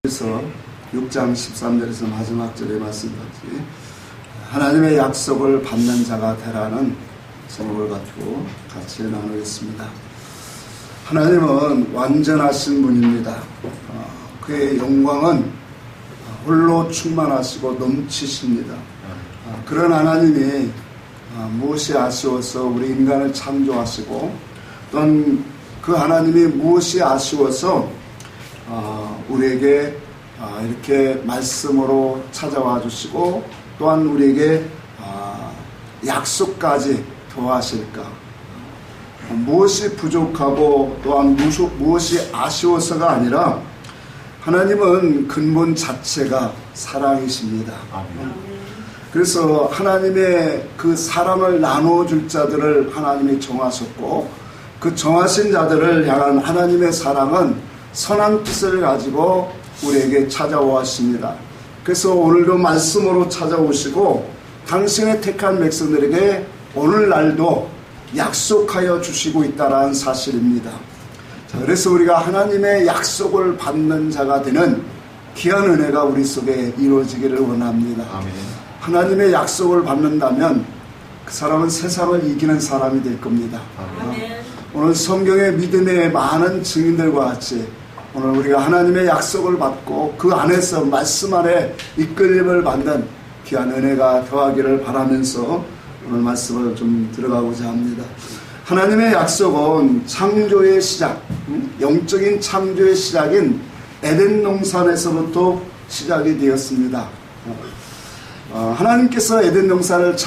그래서 6장 13절에서 마지막 절의 말씀까지 하나님의 약속을 받는 자가 되라는 제목을 가지고 같이 나누겠습니다. 하나님은 완전하신 분입니다. 그의 영광은 홀로 충만하시고 넘치십니다. 그런 하나님이 무엇이 아쉬워서 우리 인간을 창조하시고 또한 그 하나님이 무엇이 아쉬워서 우리에게 이렇게 말씀으로 찾아와 주시고 또한 우리에게 약속까지 도와하실까? 무엇이 부족하고 또한 무엇이 아쉬워서가 아니라 하나님은 근본 자체가 사랑이십니다. 그래서 하나님의 그 사랑을 나눠줄 자들을 하나님이 정하셨고 그 정하신 자들을 향한 하나님의 사랑은 선한 뜻을 가지고 우리에게 찾아오십니다. 그래서 오늘도 말씀으로 찾아오시고 당신의 택한 백성들에게 오늘날도 약속하여 주시고 있다는 사실입니다. 그래서 우리가 하나님의 약속을 받는 자가 되는 귀한 은혜가 우리 속에 이루어지기를 원합니다. 아멘. 하나님의 약속을 받는다면 그 사람은 세상을 이기는 사람이 될 겁니다. 아멘. 오늘 성경의 믿음의 많은 증인들과 같이 오늘 우리가 하나님의 약속을 받고 그 안에서 말씀 안에 이끌림을 받는 귀한 은혜가 더하기를 바라면서 오늘 말씀을 좀 들어가고자 합니다. 하나님의 약속은 창조의 시작, 영적인 창조의 시작인 에덴 동산에서부터 시작이 되었습니다. 하나님께서 에덴 동산을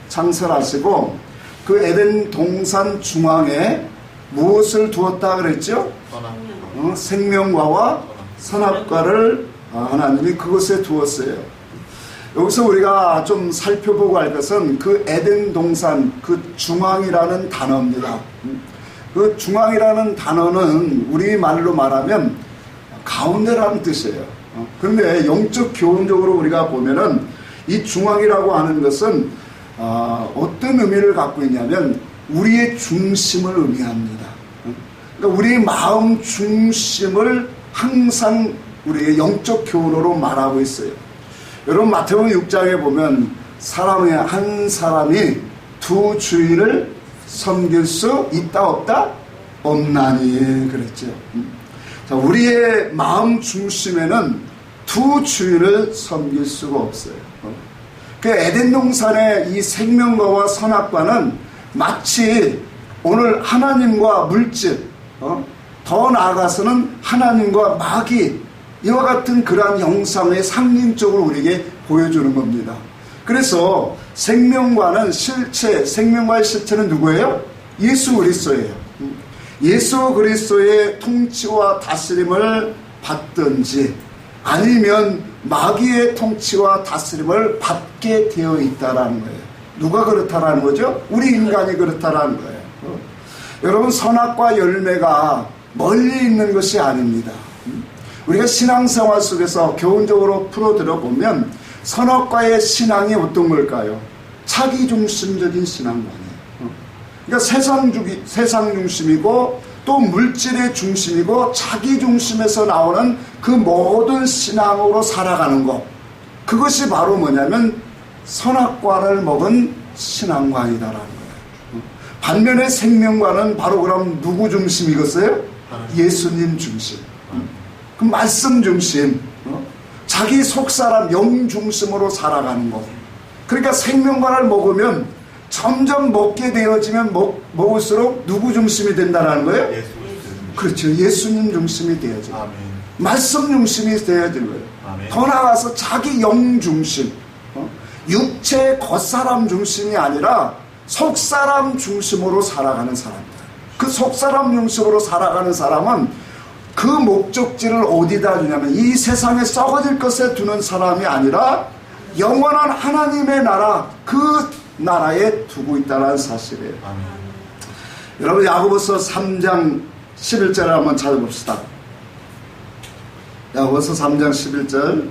창설하시고 그 에덴 동산 중앙에 무엇을 두었다 그랬죠? 생명과와 선악과를 하나님이 그곳에 두었어요. 여기서 우리가 좀 살펴보고 할 것은 그 에덴 동산 그 중앙이라는 단어입니다. 그 중앙이라는 단어는 우리말로 말하면 가운데라는 뜻이에요. 그런데 영적 교훈적으로 우리가 보면은 이 중앙이라고 하는 것은 어떤 의미를 갖고 있냐면 우리의 중심을 의미합니다. 그러니까 우리의 마음 중심을 항상 우리의 영적 교훈으로 말하고 있어요. 여러분 마태복음 6장에 보면 한 사람이 두 주인을 섬길 수 있다 없다? 없나니 그랬죠. 자, 우리의 마음 중심에는 두 주인을 섬길 수가 없어요. 그 에덴 동산의 이 생명과와 선악과는 마치 오늘 하나님과 물질, 더 나아가서는 하나님과 마귀 이와 같은 그러한 형상의 상징적으로 우리에게 보여주는 겁니다. 그래서 생명과의 실체는 누구예요? 예수 그리스도예요. 예수 그리스도의 통치와 다스림을 받든지 아니면 마귀의 통치와 다스림을 받게 되어 있다라는 거예요. 누가 그렇다라는 거죠? 우리 인간이 그렇다라는 거예요. 여러분 선악과 열매가 멀리 있는 것이 아닙니다. 우리가 신앙생활 속에서 교훈적으로 풀어들어보면 선악과의 신앙이 어떤 걸까요? 자기중심적인 신앙관이에요. 그러니까 세상 중심이고 또 물질의 중심이고 자기중심에서 나오는 그 모든 신앙으로 살아가는 것, 그것이 바로 뭐냐면 선악과를 먹은 신앙관이다라는 거예요. 반면에 생명과는 바로 그럼 누구 중심이겠어요? 예수님 중심. 그 말씀 중심, 자기 속사람 영 중심으로 살아가는 것. 그러니까 생명과를 먹으면 점점 먹게 되어지면 먹을수록 누구 중심이 된다는 거예요? 그렇죠. 예수님 중심이 되어져요. 아멘. 말씀 중심이 되어지는 거예요. 아멘. 더 나아가서 자기 영 중심, 육체 겉사람 중심이 아니라 속사람 중심으로 살아가는 사람입니다. 그 속사람 중심으로 살아가는 사람은 그 목적지를 어디다 두냐면 이 세상에 썩어질 것에 두는 사람이 아니라 영원한 하나님의 나라, 그 나라에 두고 있다는 사실이에요. 아멘. 여러분 야고보서 3장 11절을 한번 찾아봅시다. 야고보서 3장 11절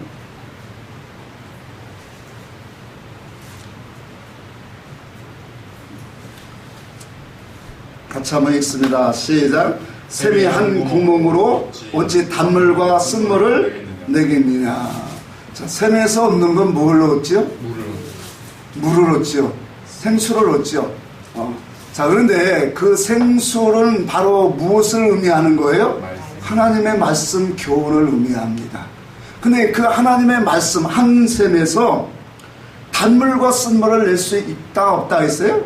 같이 한번 읽습니다. 시작. 셈이 한 구멍으로 어찌 단물과 쓴물을 내겠느냐. 자, 셈에서 얻는 건 뭘 얻죠? 물을 얻죠. 생수를 얻죠. 자, 그런데 그 생수는 바로 무엇을 의미하는 거예요? 하나님의 말씀 교훈을 의미합니다. 근데 그 하나님의 말씀 한 셈에서 단물과 쓴물을 낼 수 있다 없다 했어요?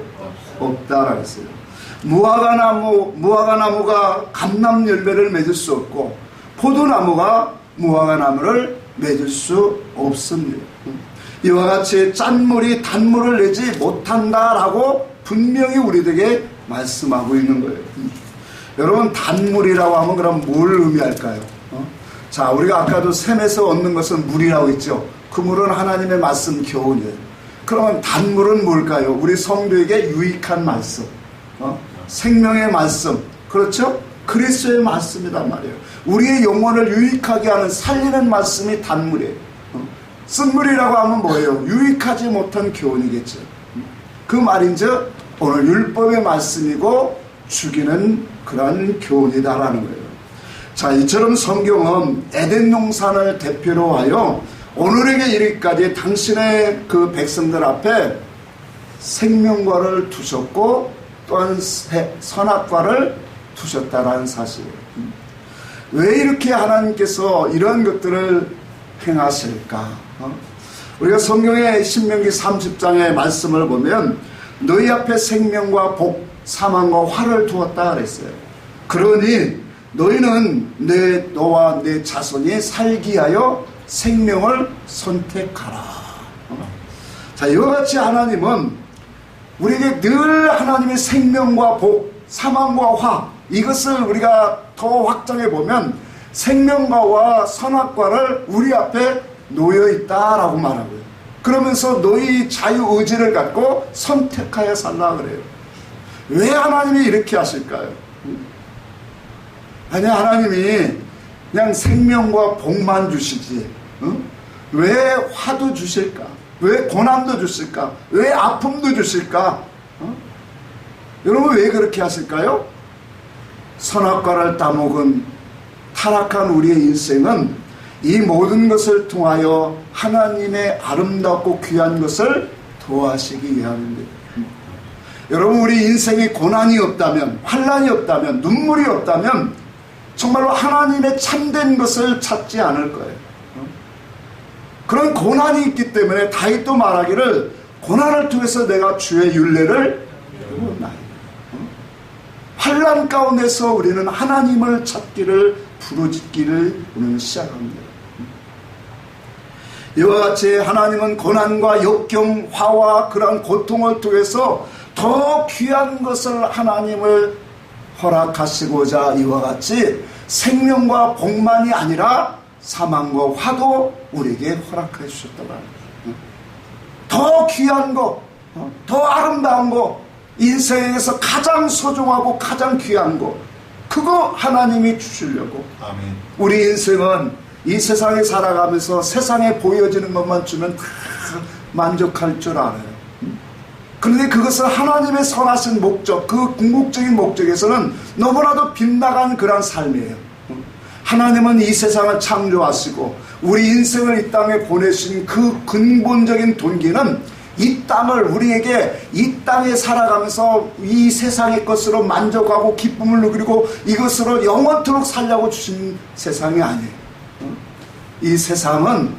없다라고 했어요. 무화과나무가 감람 열매를 맺을 수 없고 포도나무가 무화과나무를 맺을 수 없습니다. 이와 같이 짠물이 단물을 내지 못한다라고 분명히 우리에게 말씀하고 있는 거예요. 여러분, 단물이라고 하면 그럼 뭘 의미할까요? 자, 우리가 아까도 셈에서 얻는 것은 물이라고 했죠. 그 물은 하나님의 말씀 교훈이에요. 그러면 단물은 뭘까요? 우리 성도에게 유익한 말씀, 생명의 말씀, 그렇죠? 그리스도의 말씀이란 말이에요. 우리의 영혼을 유익하게 하는 살리는 말씀이 단물이에요. 쓴물이라고 하면 뭐예요? 유익하지 못한 교훈이겠죠. 그 말인즉 오늘 율법의 말씀이고 죽이는 그런 교훈이다라는 거예요. 자, 이처럼 성경은 에덴 동산을 대표로 하여 오늘에게 이르기까지 당신의 그 백성들 앞에 생명과를 두셨고 또한 선악과를 두셨다라는 사실이에요. 왜 이렇게 하나님께서 이런 것들을 행하실까? 우리가 성경의 신명기 30장의 말씀을 보면 너희 앞에 생명과 복, 사망과 화를 두었다 그랬어요. 그러니 너희는 너와 내 자손이 살기 하여 생명을 선택하라. 자, 이와 같이 하나님은 우리에게 늘 하나님의 생명과 복, 사망과 화, 이것을 우리가 더 확장해 보면 생명과와 선악과를 우리 앞에 놓여 있다라고 말하고요. 그러면서 너희 자유의지를 갖고 선택하여 살라 그래요. 왜 하나님이 이렇게 하실까요? 아니, 하나님이 그냥 생명과 복만 주시지, 왜 화도 주실까? 왜 고난도 주실까? 왜 아픔도 주실까? 여러분, 왜 그렇게 하실까요? 선악과를 따먹은 타락한 우리의 인생은 이 모든 것을 통하여 하나님의 아름답고 귀한 것을 도하시기 위함입니다. 여러분, 우리 인생에 고난이 없다면, 환난이 없다면, 눈물이 없다면 정말로 하나님의 참된 것을 찾지 않을 거예요. 그런 고난이 있기 때문에 다윗도 말하기를 고난을 통해서 내가 주의 율례를 배우나이다. 환난 가운데서 우리는 하나님을 찾기를 부르짖기를 오늘 시작합니다. 이와 같이 하나님은 고난과 역경, 화와 그런 고통을 통해서 더 귀한 것을 하나님을 허락하시고자 이와 같이 생명과 복만이 아니라 사망과 화도 우리에게 허락해 주셨다고 합니다. 더 귀한 것, 더 아름다운 것, 인생에서 가장 소중하고 가장 귀한 것, 그거 하나님이 주시려고. 아멘. 우리 인생은 이 세상에 살아가면서 세상에 보여지는 것만 주면 만족할 줄 알아요. 그런데 그것은 하나님의 선하신 목적, 그 궁극적인 목적에서는 너무나도 빗나간 그런 삶이에요. 하나님은 이 세상을 창조하시고 우리 인생을 이 땅에 보내신 그 근본적인 동기는 이 땅을 우리에게 이 땅에 살아가면서 이 세상의 것으로 만족하고 기쁨을 누리고 이것으로 영원토록 살려고 주신 세상이 아니에요. 이 세상은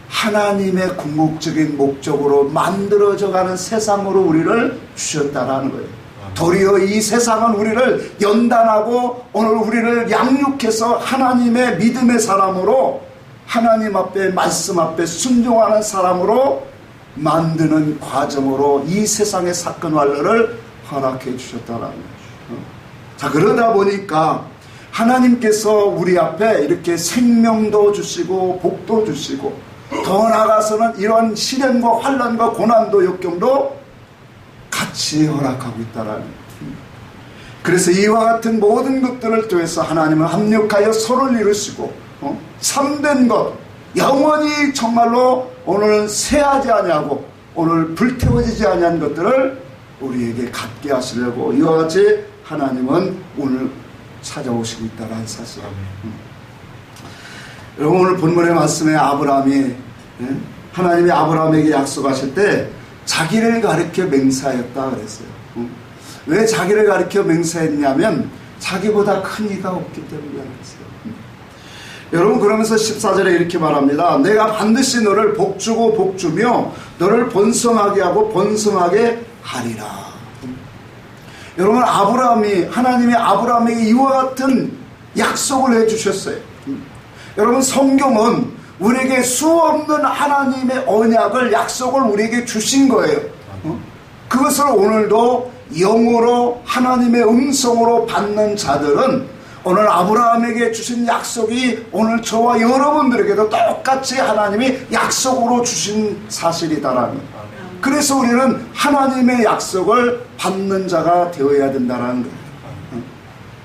하나님의 궁극적인 목적으로 만들어져가는 세상으로 우리를 주셨다라는 거예요. 도리어 이 세상은 우리를 연단하고 오늘 우리를 양육해서 하나님의 믿음의 사람으로 하나님 앞에 말씀 앞에 순종하는 사람으로 만드는 과정으로 이 세상의 사건 완료를 허락해 주셨다라는 거죠. 자, 그러다 보니까 하나님께서 우리 앞에 이렇게 생명도 주시고 복도 주시고 더 나아가서는 이런 시련과 환난과 고난도 역경도 같이 허락하고 있다라는 거예요. 그래서 이와 같은 모든 것들을 통해서 하나님은 합력하여 서로를 이루시고 참된 것, 영원히 정말로 오늘은 쇠하지 아니하고 오늘 불태워지지 아니한 것들을 우리에게 갖게 하시려고 이와 같이 하나님은 오늘 찾아오시고 있다는 사실. 여러분, 오늘 본문의 말씀에 아브라함이, 하나님이 아브라함에게 약속하실 때 자기를 가리켜 맹세하였다 그랬어요. 왜 자기를 가리켜 맹세했냐면 자기보다 큰 이가 없기 때문이라고 했어요. 여러분, 그러면서 14절에 이렇게 말합니다. 내가 반드시 너를 복주고 복주며 너를 번성하게 하고 번성하게 하리라. 여러분, 하나님이 아브라함에게 이와 같은 약속을 해주셨어요. 여러분, 성경은 우리에게 수없는 하나님의 언약을, 약속을 우리에게 주신 거예요. 그것을 오늘도 영으로 하나님의 음성으로 받는 자들은 오늘 아브라함에게 주신 약속이 오늘 저와 여러분들에게도 똑같이 하나님이 약속으로 주신 사실이다라는 거예요. 그래서 우리는 하나님의 약속을 받는 자가 되어야 된다는 거예요.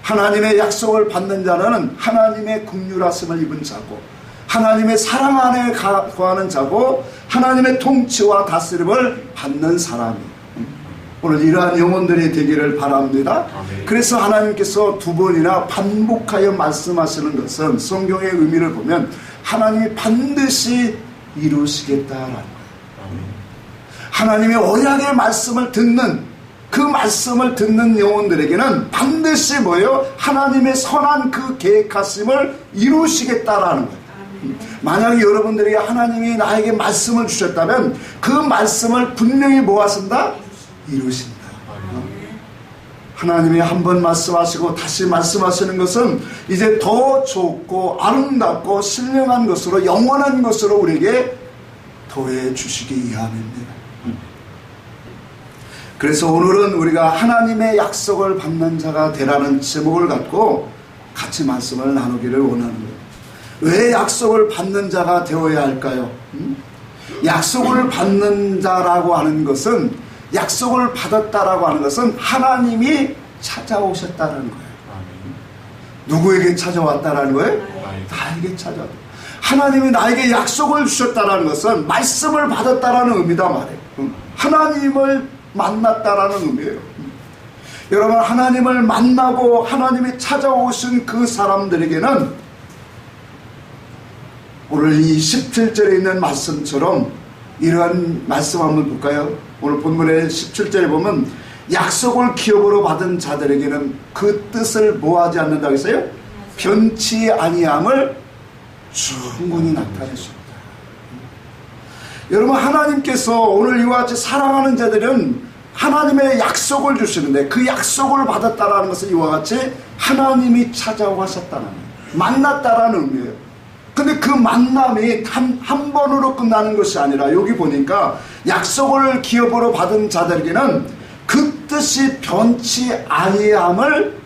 하나님의 약속을 받는 자는 하나님의 긍휼하심을 입은 자고, 하나님의 사랑 안에 거하는 자고, 하나님의 통치와 다스림을 받는 사람이에요. 오늘 이러한 영혼들이 되기를 바랍니다. 그래서 하나님께서 두 번이나 반복하여 말씀하시는 것은 성경의 의미를 보면 하나님이 반드시 이루시겠다라는 거예요. 하나님의 언약의 말씀을 듣는, 그 말씀을 듣는 영혼들에게는 반드시 뭐예요? 하나님의 선한 그 계획하심을 이루시겠다라는 거예요. 만약에 여러분들에게 하나님이 나에게 말씀을 주셨다면 그 말씀을 분명히 뭐 하신다? 이루신다. 하나님이 한 번 말씀하시고 다시 말씀하시는 것은 이제 더 좋고 아름답고 신령한 것으로, 영원한 것으로 우리에게 더해 주시기 위함입니다. 그래서 오늘은 우리가 하나님의 약속을 받는 자가 되라는 제목을 갖고 같이 말씀을 나누기를 원하는 거예요. 왜 약속을 받는 자가 되어야 할까요? 약속을 받는 자라고 하는 것은, 약속을 받았다라고 하는 것은 하나님이 찾아오셨다는 거예요. 누구에게 찾아왔다라는 거예요? 나에게 찾아왔다. 하나님이 나에게 약속을 주셨다라는 것은 말씀을 받았다라는 의미다 말이에요. 하나님을 만났다라는 의미예요. 여러분, 하나님을 만나고 하나님이 찾아오신 그 사람들에게는 오늘 이 17절에 있는 말씀처럼 이러한 말씀 한번 볼까요? 오늘 본문의 17절에 보면 약속을 기업으로 받은 자들에게는 그 뜻을 뭐하지 않는다고 했어요? 변치 아니함을 충분히 나타내십니다. 여러분, 하나님께서 오늘 이와 같이 사랑하는 자들은 하나님의 약속을 주시는데 그 약속을 받았다라는 것은 이와 같이 하나님이 찾아오셨다는 거예요. 만났다라는 의미예요. 근데 그 만남이 한 번으로 끝나는 것이 아니라 여기 보니까 약속을 기업으로 받은 자들에게는 그 뜻이 변치 아니함을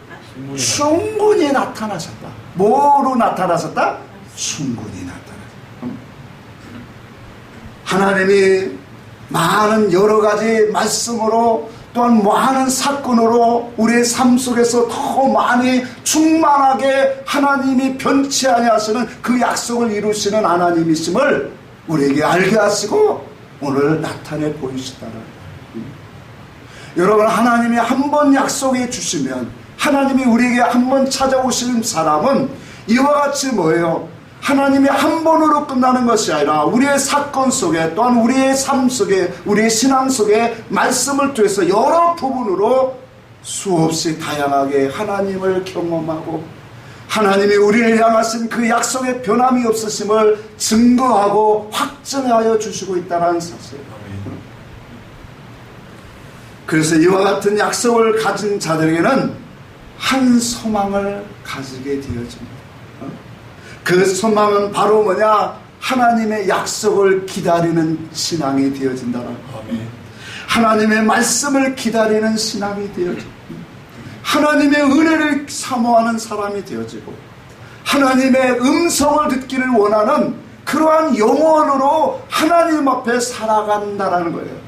충분히 나타나셨다. 뭐로 나타나셨다? 충분히 나타나셨다. 하나님이 많은 여러 가지 말씀으로 또한 많은 사건으로 우리의 삶 속에서 더 많이 충만하게 하나님이 변치 아니하시는 그 약속을 이루시는 하나님이심을 우리에게 알게 하시고 오늘 나타내 보이시다는 거예요. 여러분, 하나님이 한 번 약속해 주시면, 하나님이 우리에게 한 번 찾아오시는 사람은 이와 같이 뭐예요? 하나님이 한 번으로 끝나는 것이 아니라 우리의 사건 속에, 또한 우리의 삶 속에, 우리의 신앙 속에 말씀을 통해서 여러 부분으로 수없이 다양하게 하나님을 경험하고 하나님이 우리를 향하신 그 약속의 변함이 없으심을 증거하고 확증하여 주시고 있다는 사실. 그래서 이와 같은 약속을 가진 자들에게는 한 소망을 가지게 되어집니다. 그 소망은 바로 뭐냐? 하나님의 약속을 기다리는 신앙이 되어진다는 거예요. 하나님의 말씀을 기다리는 신앙이 되어집니다. 하나님의 은혜를 사모하는 사람이 되어지고 하나님의 음성을 듣기를 원하는 그러한 영혼으로 하나님 앞에 살아간다라는 거예요.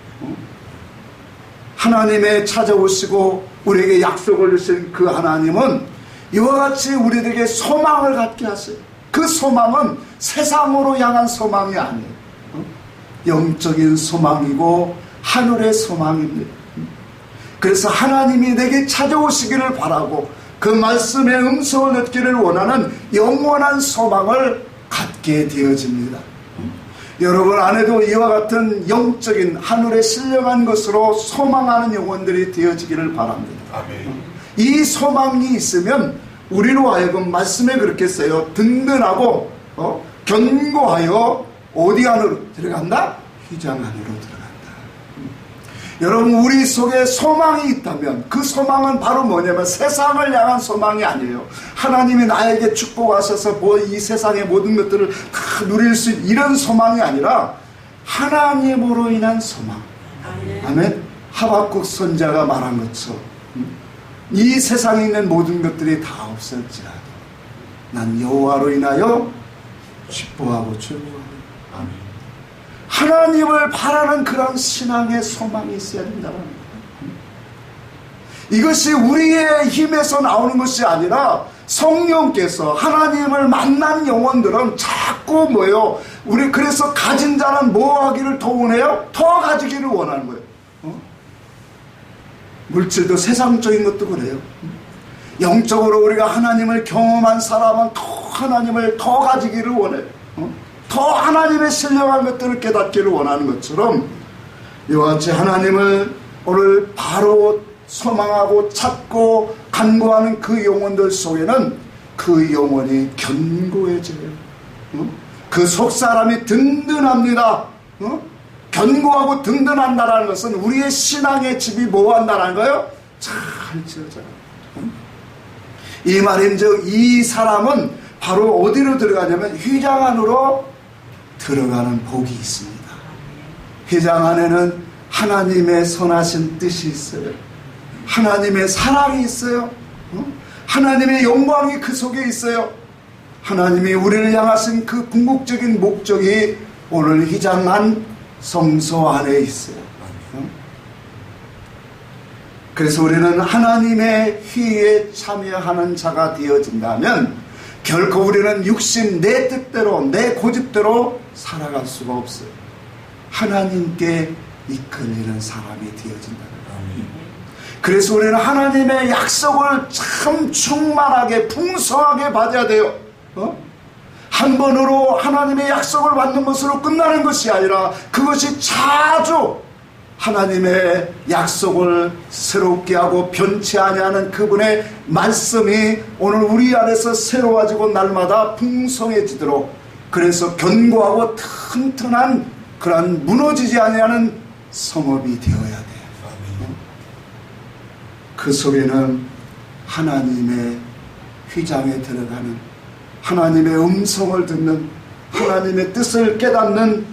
하나님의 찾아오시고 우리에게 약속을 주신 그 하나님은 이와 같이 우리에게 소망을 갖게 하세요. 그 소망은 세상으로 향한 소망이 아니에요. 영적인 소망이고 하늘의 소망입니다. 그래서 하나님이 내게 찾아오시기를 바라고 그 말씀의 음성을 듣기를 원하는 영원한 소망을 갖게 되어집니다. 여러분 안에도 이와 같은 영적인 하늘에 신령한 것으로 소망하는 영혼들이 되어지기를 바랍니다. 아멘. 이 소망이 있으면 우리로 하여금 말씀에 그렇게 써요. 든든하고 견고하여 어디 안으로 들어간다? 휘장 안으로 들어간다. 여러분 우리 속에 소망이 있다면 그 소망은 바로 뭐냐면 세상을 향한 소망이 아니에요. 하나님이 나에게 축복하셔서 이 세상의 모든 것들을 다 누릴 수 있는 이런 소망이 아니라 하나님으로 인한 소망. 아멘. 하박국 선자가 말한 것처럼 이 세상에 있는 모든 것들이 다 없을지라도 난 여호와로 인하여 기뻐하고 즐거워하리. 아멘. 하나님을 바라는 그런 신앙의 소망이 있어야 된다는 거예요. 이것이 우리의 힘에서 나오는 것이 아니라 성령께서 하나님을 만난 영혼들은 자꾸 뭐예요? 우리 그래서 가진 자는 뭐 하기를 더 원해요? 더 가지기를 원하는 거예요. 물질도 세상적인 것도 그래요. 영적으로 우리가 하나님을 경험한 사람은 더 하나님을 더 가지기를 원해요. 더 하나님의 신령한 것들을 깨닫기를 원하는 것처럼 이와 같이 하나님을 오늘 바로 소망하고 찾고 간구하는 그 영혼들 속에는 그 영혼이 견고해져요. 그 속사람이 든든합니다. 견고하고 든든한다라는 것은 우리의 신앙의 집이 뭐한다라는 거예요? 잘 지어져요. 이 말인즉 이 사람은 바로 어디로 들어가냐면 휘장 안으로 들어가는 복이 있습니다. 휘장 안에는 하나님의 선하신 뜻이 있어요. 하나님의 사랑이 있어요. 하나님의 영광이 그 속에 있어요. 하나님이 우리를 향하신 그 궁극적인 목적이 오늘 휘장 안 성소 안에 있어요. 그래서 우리는 하나님의 휘에 참여하는 자가 되어진다면 결코 우리는 육신 내 뜻대로 내 고집대로 살아갈 수가 없어요. 하나님께 이끌리는 사람이 되어진다. 그래서 우리는 하나님의 약속을 참 충만하게 풍성하게 받아야 돼요. 한 번으로 하나님의 약속을 받는 것으로 끝나는 것이 아니라 그것이 자주 하나님의 약속을 새롭게 하고 변치 아니하는 그분의 말씀이 오늘 우리 안에서 새로워지고 날마다 풍성해지도록 그래서 견고하고 튼튼한 그러한 무너지지 아니하는 성읍이 되어야 돼요. 그 속에는 하나님의 휘장에 들어가는 하나님의 음성을 듣는 하나님의 뜻을 깨닫는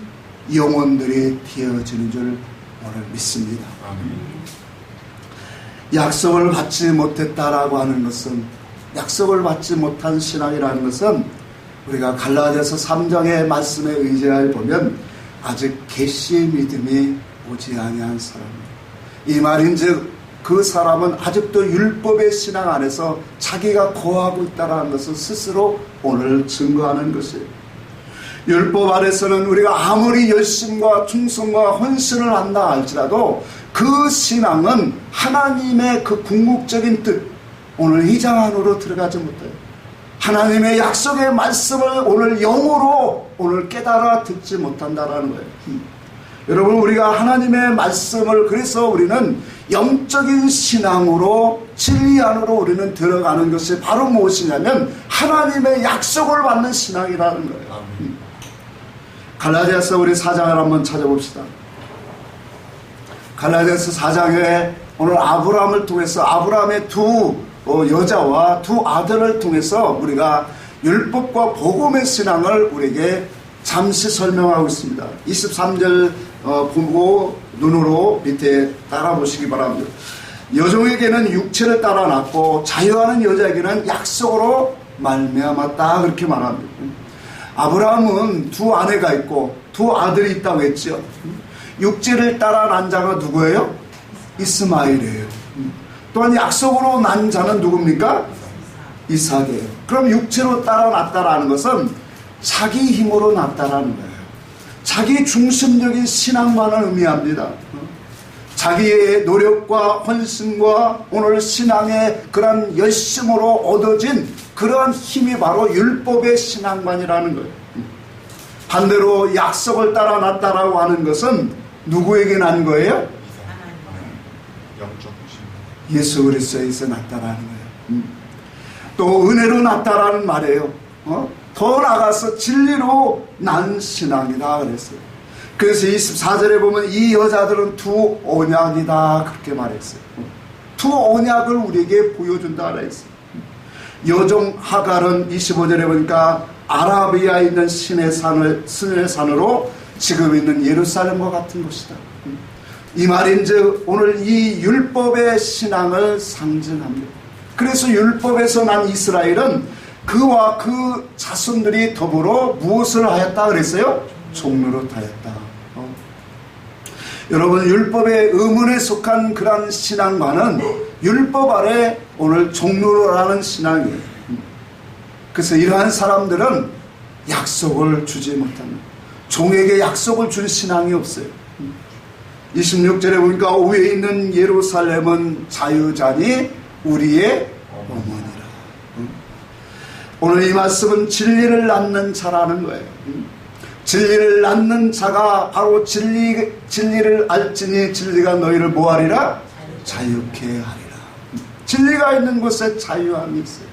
영혼들이 되어지는 줄 오늘 믿습니다. 약속을 받지 못했다라고 하는 것은 약속을 받지 못한 신앙이라는 것은 우리가 갈라디아서 3장의 말씀에 의지하여 보면 아직 계시의 믿음이 오지 아니한 사람입니다. 이 말인즉 그 사람은 아직도 율법의 신앙 안에서 자기가 거하고 있다는 것을 스스로 오늘 증거하는 것이에요. 율법 안에서는 우리가 아무리 열심과 충성과 헌신을 한다 할지라도 그 신앙은 하나님의 그 궁극적인 뜻 오늘 휘장 안으로 들어가지 못해요. 하나님의 약속의 말씀을 오늘 영으로 오늘 깨달아 듣지 못한다라는 거예요. 여러분 우리가 하나님의 말씀을 그래서 우리는 영적인 신앙으로 진리 안으로 우리는 들어가는 것이 바로 무엇이냐면 하나님의 약속을 받는 신앙이라는 거예요. 갈라디아서 우리 4장을 한번 찾아봅시다. 갈라디아서 4장에 오늘 아브라함을 통해서 아브라함의 두 여자와 두 아들을 통해서 우리가 율법과 복음의 신앙을 우리에게 잠시 설명하고 있습니다. 23절 보고 눈으로 밑에 따라 보시기 바랍니다. 여종에게는 육체를 따라 낳고 자유하는 여자에게는 약속으로 말미암았다 그렇게 말합니다. 아브라함은 두 아내가 있고 두 아들이 있다고 했죠. 육체를 따라 난 자가 누구예요? 이스마엘이에요. 또한 약속으로 난 자는 누굽니까? 이삭이에요. 그럼 육체로 따라 났다라는 것은 자기 힘으로 났다라는 거예요. 자기 중심적인 신앙만을 의미합니다. 자기의 노력과 헌신과 오늘 신앙의 그런 열심으로 얻어진 그러한 힘이 바로 율법의 신앙만이라는 거예요. 반대로 약속을 따라 났다라고 하는 것은 누구에게 난 거예요? 예수 그리스도에서 났다라는 거예요. 또 은혜로 났다라는 말이에요. 더 나아가서 진리로 난 신앙이다 그랬어요. 그래서 24절에 보면 이 여자들은 두 언약이다 그렇게 말했어요. 두 언약을 우리에게 보여준다 그랬어요. 여종 하갈은 25절에 보니까 아라비아에 있는 신의 산으로 지금 있는 예루살렘과 같은 곳이다. 이 말인즉 오늘 이 율법의 신앙을 상징합니다. 그래서 율법에서 난 이스라엘은 그와 그 자손들이 더불어 무엇을 하였다 그랬어요? 종노릇하였다. 여러분, 율법의 의문에 속한 그런 신앙과는 율법 아래 오늘 종노릇하는 신앙이에요. 그래서 이러한 사람들은 약속을 주지 못합니다. 종에게 약속을 준 신앙이 없어요. 26절에 보니까 위에 있는 예루살렘은 자유자니 우리의 어머니라. 오늘 이 말씀은 진리를 낳는 자라는 거예요. 진리를 낳는 자가 바로 진리를 알지니 진리가 너희를 뭐하리라? 자유케 하리라. 진리가 있는 곳에 자유함이 있어요.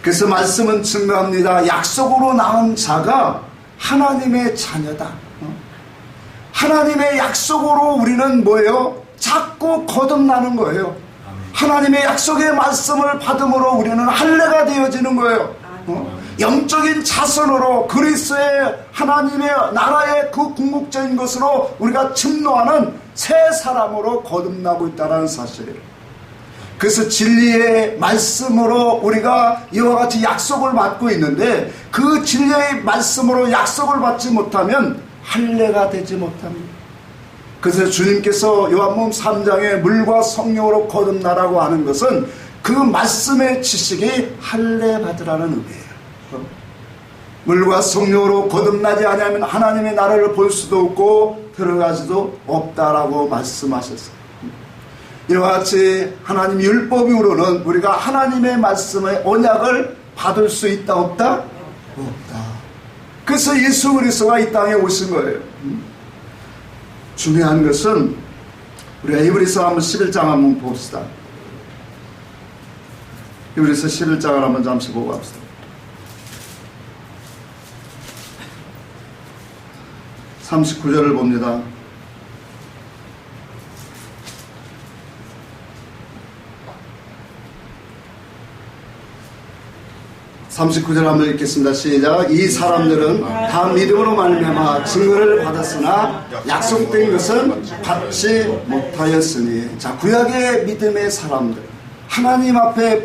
그래서 말씀은 증거합니다. 약속으로 낳은 자가 하나님의 자녀다. 하나님의 약속으로 우리는 뭐예요? 자꾸 거듭나는 거예요. 하나님의 약속의 말씀을 받음으로 우리는 할례가 되어지는 거예요. 영적인 자손으로 그리스도의 하나님의 나라의 그 궁극적인 것으로 우리가 침노하는 새 사람으로 거듭나고 있다는 사실이에요. 그래서 진리의 말씀으로 우리가 이와 같이 약속을 받고 있는데 그 진리의 말씀으로 약속을 받지 못하면 할례가 되지 못합니다. 그래서 주님께서 요한복음 3장에 물과 성령으로 거듭나라고 하는 것은 그 말씀의 지식이 할례 받으라는 의미예요. 물과 성령으로 거듭나지 않으면 하나님의 나라를 볼 수도 없고 들어가지도 없다라고 말씀하셨어요. 이와 같이 하나님 율법으로는 우리가 하나님의 말씀의 언약을 받을 수 있다 없다? 없다. 그래서 예수 그리스도가 이 땅에 오신 거예요. 중요한 것은 우리가 히브리서 한번 11장 한번 봅시다. 히브리서 11장을 한번 잠시 보고 갑시다. 39절을 봅니다. 39절 한번 읽겠습니다. 시작. 이 사람들은 다 믿음으로 말미암아 증거를 받았으나 약속된 것은 받지 못하였으니. 자, 구약의 믿음의 사람들, 하나님 앞에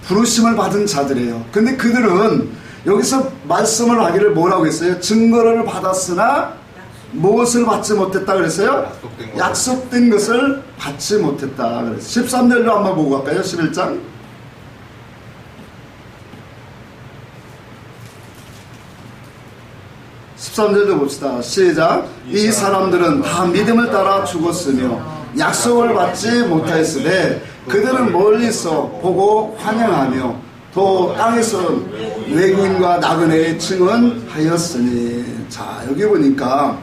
부르심을 받은 자들이에요. 근데 그들은 여기서 말씀을 하기를 뭐라고 했어요? 증거를 받았으나 무엇을 받지 못했다 그랬어요? 약속된 것을 받지 못했다 그랬어요. 13절로 한번 보고 갈까요? 11장 13절도 봅시다. 시작. 이 사람들은 다 믿음을 따라 죽었으며 약속을 받지 못하였으되 그들은 멀리서 보고 환영하며 또 땅에서 외국인과 나그네의 증언하였으니. 자, 여기 보니까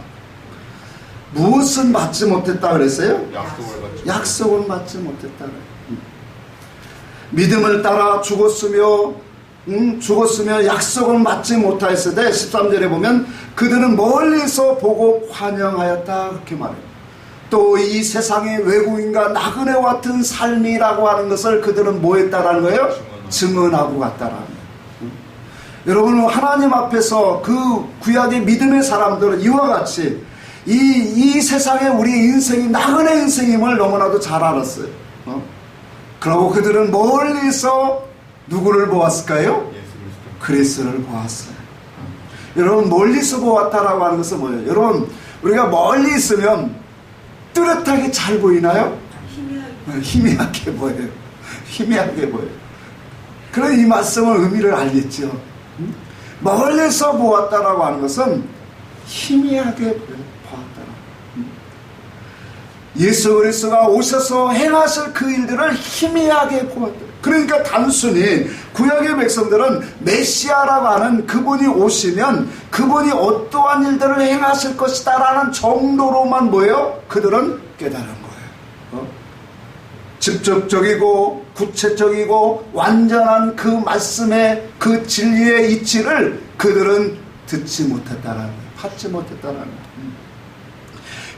무엇은 받지 못했다 그랬어요? 약속을 받지 못했다 그래요. 믿음을 따라 죽었으며 약속을 받지 못하였으되 13절에 보면 그들은 멀리서 보고 환영하였다 그렇게 말해요. 또 이 세상의 외국인과 나그네와 같은 삶이라고 하는 것을 그들은 뭐 했다라는 거예요? 증언하고 갔다라는 거예요. 여러분, 하나님 앞에서 그 구약의 믿음의 사람들은 이와 같이 이 세상에 우리 인생이 나그네 인생임을 너무나도 잘 알았어요. 그러고 그들은 멀리서 누구를 보았을까요? 그리스도를 보았어요. 여러분, 멀리서 보았다라고 하는 것은 뭐예요? 여러분, 우리가 멀리 있으면 뚜렷하게 잘 보이나요? 희미하게 보여요. 희미하게 보여요. 그런 이 말씀의 의미를 알겠죠. 멀리서 보았다라고 하는 것은 희미하게 보았다. 예수 그리스도가 오셔서 행하실 그 일들을 희미하게 보았다. 그러니까 단순히 구약의 백성들은 메시아라고 하는 그분이 오시면 그분이 어떠한 일들을 행하실 것이다 라는 정도로만 뭐예요? 그들은 깨달은 거예요. 직접적이고 구체적이고 완전한 그 말씀의 그 진리의 이치를 그들은 듣지 못했다는 거예요. 받지 못했다는 거예요.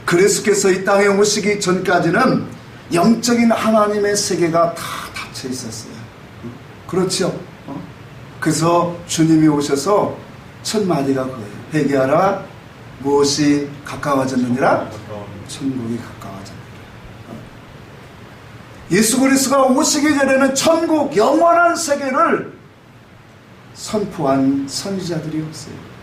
그리스도께서 이 땅에 오시기 전까지는 영적인 하나님의 세계가 다 닫혀 있었어요. 그렇죠? 그래서 주님이 오셔서 첫 마디가 그거예요. 회개하라. 무엇이 가까워졌느니라? 천국이 가까워졌느니라. 예수 그리스도가 오시기 전에는 천국 영원한 세계를 선포한 선지자들이 없어요.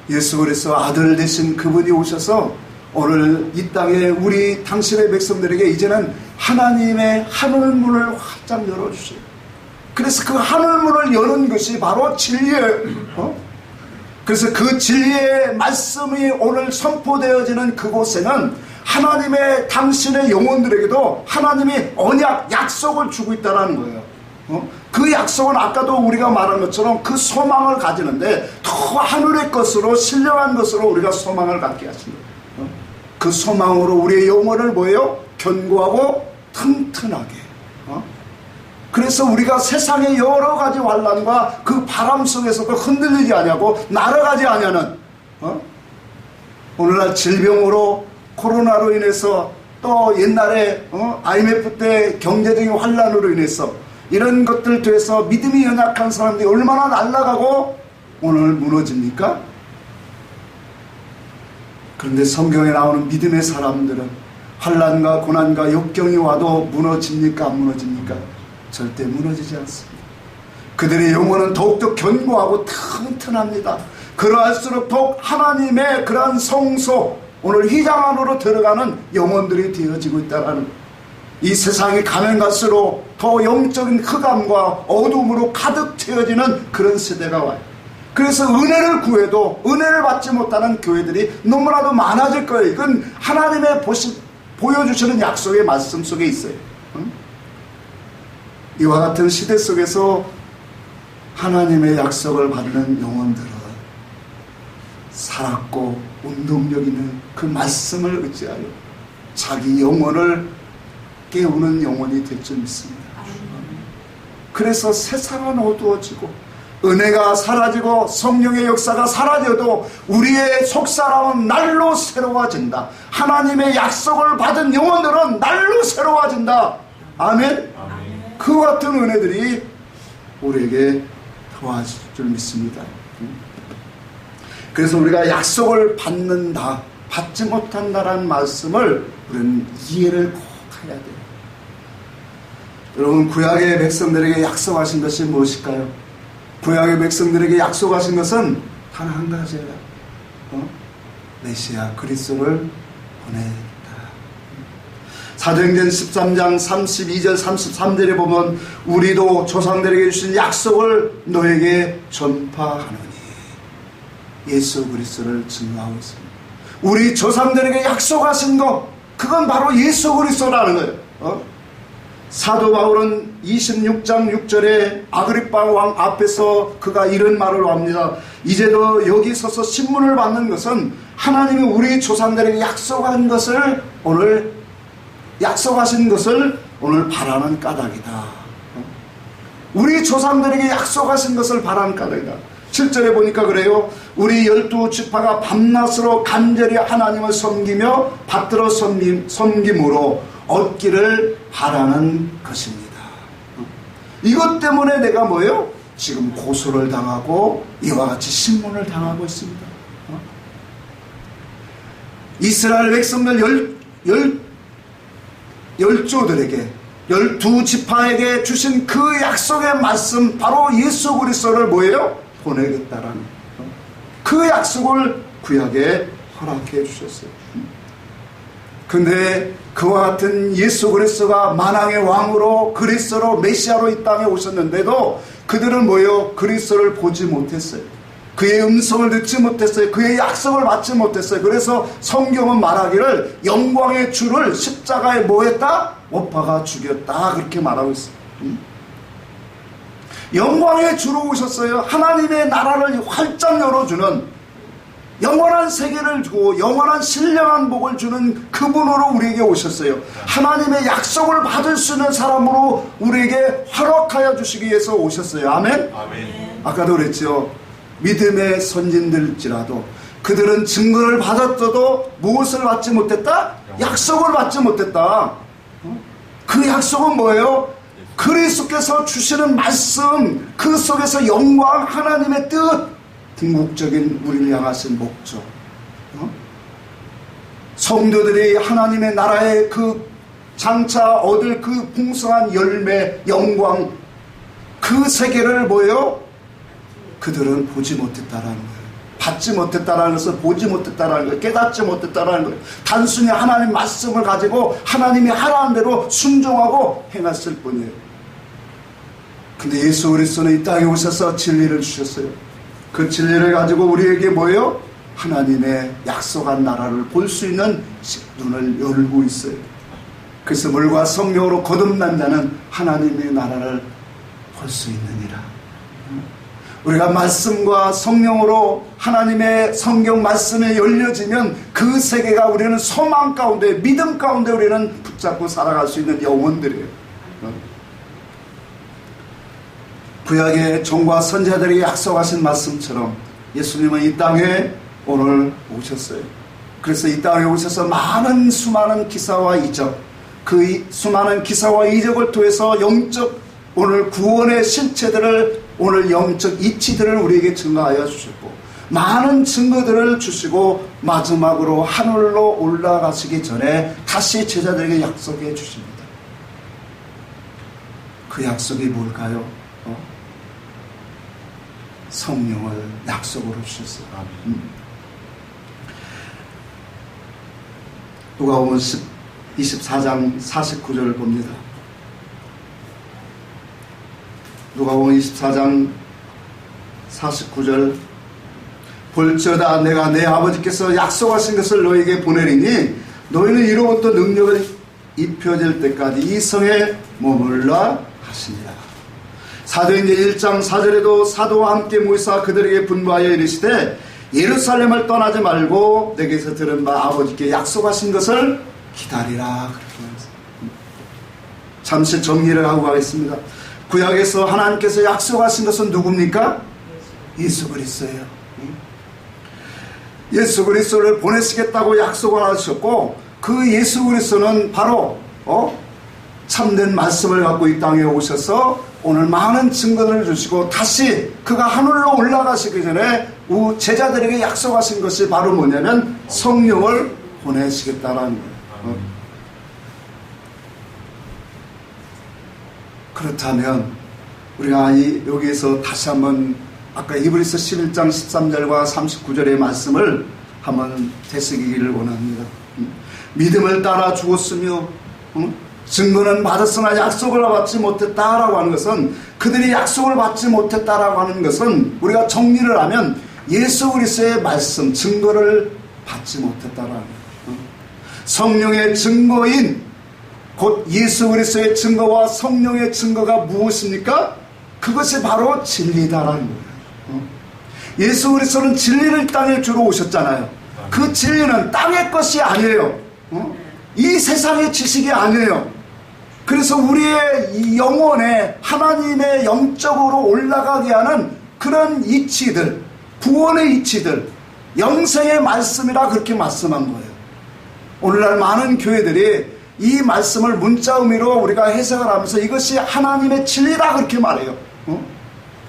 예수 그리스도 아들 되신 그분이 오셔서 오늘 이 땅에 우리 당신의 백성들에게 이제는 하나님의 하늘문을 활짝 열어주세요. 그래서 그 하늘문을 여는 것이 바로 진리예요. 그래서 그 진리의 말씀이 오늘 선포되어지는 그곳에는 하나님의 당신의 영혼들에게도 하나님이 언약, 약속을 주고 있다는 거예요. 그 약속은 아까도 우리가 말한 것처럼 그 소망을 가지는데 더 하늘의 것으로 신령한 것으로 우리가 소망을 갖게 하신 거예요. 그 소망으로 우리의 영혼을 뭐예요? 견고하고 튼튼하게. 그래서 우리가 세상의 여러 가지 환난과 그 바람 속에서도 흔들리지 아니하고 날아가지 아니하는 오늘날 질병으로 코로나로 인해서 또 옛날에 IMF 때 경제적인 환난으로 인해서 이런 것들 통해서 믿음이 연약한 사람들이 얼마나 날아가고 오늘 무너집니까? 그런데 성경에 나오는 믿음의 사람들은 환난과 고난과 역경이 와도 무너집니까? 안 무너집니까? 절대 무너지지 않습니다. 그들의 영혼은 더욱더 견고하고 튼튼합니다. 그러할수록 더욱 하나님의 그러한 성소, 오늘 휘장 안으로 들어가는 영혼들이 되어지고 있다는 이 세상이 가면 갈수록 더 영적인 흑암과 어둠으로 가득 채워지는 그런 시대가 와요. 그래서 은혜를 구해도 은혜를 받지 못하는 교회들이 너무나도 많아질 거예요. 이건 하나님의 보여주시는 약속의 말씀 속에 있어요. 이와 같은 시대 속에서 하나님의 약속을 받는 영혼들은 살았고 운동력 있는 그 말씀을 의지하여 자기 영혼을 깨우는 영혼이 될 줄 믿습니다. 그래서 세상은 어두워지고 은혜가 사라지고 성령의 역사가 사라져도 우리의 속사람은 날로 새로워진다. 하나님의 약속을 받은 영혼들은 날로 새로워진다. 아멘. 그 같은 은혜들이 우리에게 도와줄 줄 믿습니다. 그래서 우리가 약속을 받는다, 받지 못한다라는 말씀을 우리는 이해를 꼭 해야 돼요. 여러분, 구약의 백성들에게 약속하신 것이 무엇일까요? 구약의 백성들에게 약속하신 것은 단 한 가지예요. 메시아 그리스도를 보내겠다. 사도행전 13장 32절 33절에 보면 우리도 조상들에게 주신 약속을 너에게 전파하노니 예수 그리스도를 증거하고 있습니다. 우리 조상들에게 약속하신 것, 그건 바로 예수 그리스도라는 거예요. 사도 바울은 26장 6절에 아그리빠 왕 앞에서 그가 이런 말을 합니다. 이제도 여기 서서 신문을 받는 것은 하나님이 우리 조상들에게 약속한 것을 약속하신 것을 오늘 바라는 까닭이다. 우리 조상들에게 약속하신 것을 바라는 까닭이다. 7절에 보니까 그래요. 우리 12지파가 밤낮으로 간절히 하나님을 섬기며 받들어 섬김으로 얻기를 바라는 것입니다. 이것 때문에 내가 뭐예요? 지금 고소를 당하고 이와 같이 신문을 당하고 있습니다. 이스라엘 백성들 열조들에게 12지파에게 주신 그 약속의 말씀, 바로 예수 그리스도를 뭐예요? 보내겠다라는 그 약속을 구약에 허락해 주셨어요. 근데 그와 같은 예수 그리스도가 만왕의 왕으로 그리스도로 메시아로 이 땅에 오셨는데도 그들은 뭐예요? 그리스도를 보지 못했어요. 그의 음성을 듣지 못했어요. 그의 약속을 받지 못했어요. 그래서 성경은 말하기를 영광의 주를 십자가에 뭐했다? 못 박아 죽였다. 그렇게 말하고 있어요. 영광의 주로 오셨어요. 하나님의 나라를 활짝 열어주는, 영원한 세계를 주고 영원한 신령한 복을 주는 그분으로 우리에게 오셨어요. 하나님의 약속을 받을 수 있는 사람으로 우리에게 허락하여 주시기 위해서 오셨어요. 아멘? 아멘. 아까도 그랬죠. 믿음의 선진들일지라도 그들은 증거를 받았어도 무엇을 받지 못했다? 약속을 받지 못했다. 그 약속은 뭐예요? 그리스도께서 주시는 말씀, 그 속에서 영광, 하나님의 뜻, 궁극적인 우리를 향하신 목적, 성도들이 하나님의 나라의 그 장차 얻을 그 풍성한 열매, 영광, 그 세계를 뭐예요? 그들은 보지 못했다라는 거예요. 받지 못했다라는 것은 보지 못했다라는 거예요. 깨닫지 못했다라는 거예요. 단순히 하나님 말씀을 가지고 하나님이 하라는 대로 순종하고 행했을 뿐이에요. 근데 예수 그리스도는 이 땅에 오셔서 진리를 주셨어요. 그 진리를 가지고 우리에게 뭐예요? 하나님의 약속한 나라를 볼 수 있는 눈을 열고 있어요. 그래서 물과 성령으로 거듭난 자는 하나님의 나라를 볼 수 있느니라. 우리가 말씀과 성령으로 하나님의 성경 말씀에 열려지면 그 세계가 우리는 소망 가운데, 믿음 가운데 우리는 붙잡고 살아갈 수 있는 영혼들이에요. 구약의 종과 선지자들에게 약속하신 말씀처럼 예수님은 이 땅에 오늘 오셨어요. 그래서 이 땅에 오셔서 많은 수많은 기사와 이적, 그 수많은 기사와 이적을 통해서 영적 오늘 구원의 실체들을, 오늘 영적 이치들을 우리에게 증거하여 주셨고, 많은 증거들을 주시고 마지막으로 하늘로 올라가시기 전에 다시 제자들에게 약속해 주십니다. 그 약속이 뭘까요? 성령을 약속으로 주셨어요. 누가복음 24장 49절을 봅니다. 누가복음 24장 49절, 볼지어다 내가 내 아버지께서 약속하신 것을 너에게 보내리니 너희는 이로부터 능력을 입혀질 때까지 이 성에 머물라 하시니라. 사도행전 1장 4절에도 사도와 함께 모이사 그들에게 분부하여 이르시되 예루살렘을 떠나지 말고 내게서 들은 바 아버지께 약속하신 것을 기다리라. 그렇게 말했습니다. 잠시 정리를 하고 가겠습니다. 구약에서 하나님께서 약속하신 것은 누굽니까? 예수 그리스도예요. 예수 그리스도를 보내시겠다고 약속을 하셨고, 그 예수 그리스도는 바로 참된 말씀을 갖고 이 땅에 오셔서 오늘 많은 증거를 주시고 다시 그가 하늘로 올라가시기 전에 제자들에게 약속하신 것이 바로 뭐냐면 성령을 보내시겠다라는 거예요. 그렇다면 우리가 여기에서 다시 한번 아까 히브리서 11장 13절과 39절의 말씀을 한번 되새기기를 원합니다. 믿음을 따라 죽었으며 증거는 받았으나 약속을 받지 못했다라고 하는 것은, 그들이 약속을 받지 못했다라고 하는 것은 우리가 정리를 하면 예수 그리스도의 말씀, 증거를 받지 못했다라는 거예요. 성령의 증거인 곧 예수 그리스도의 증거와 성령의 증거가 무엇입니까? 그것이 바로 진리다라는 거예요. 예수 그리스도는 진리를 땅에 주러 오셨잖아요. 그 진리는 땅의 것이 아니에요. 이 세상의 지식이 아니에요. 그래서 우리의 이 영혼에 하나님의 영적으로 올라가게 하는 그런 이치들, 구원의 이치들, 영생의 말씀이라 그렇게 말씀한 거예요. 오늘날 많은 교회들이 이 말씀을 문자 의미로 우리가 해석을 하면서 이것이 하나님의 진리다 그렇게 말해요.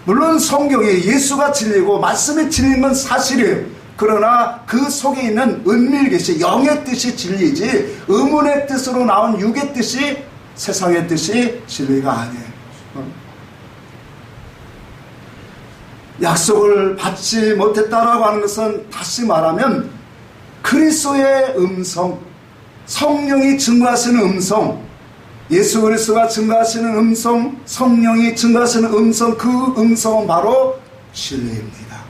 물론 성경에 예수가 진리고 말씀이 진리인 건 사실이에요. 그러나 그 속에 있는 은밀계시, 영의 뜻이 진리지 의문의 뜻으로 나온 육의 뜻이, 세상의 뜻이 진리가 아니에요. 약속을 받지 못했다라고 하는 것은 다시 말하면 그리스도의 음성, 성령이 증거하시는 음성, 예수 그리스도가 증거하시는 음성, 성령이 증거하시는 음성, 그 음성은 바로 진리입니다.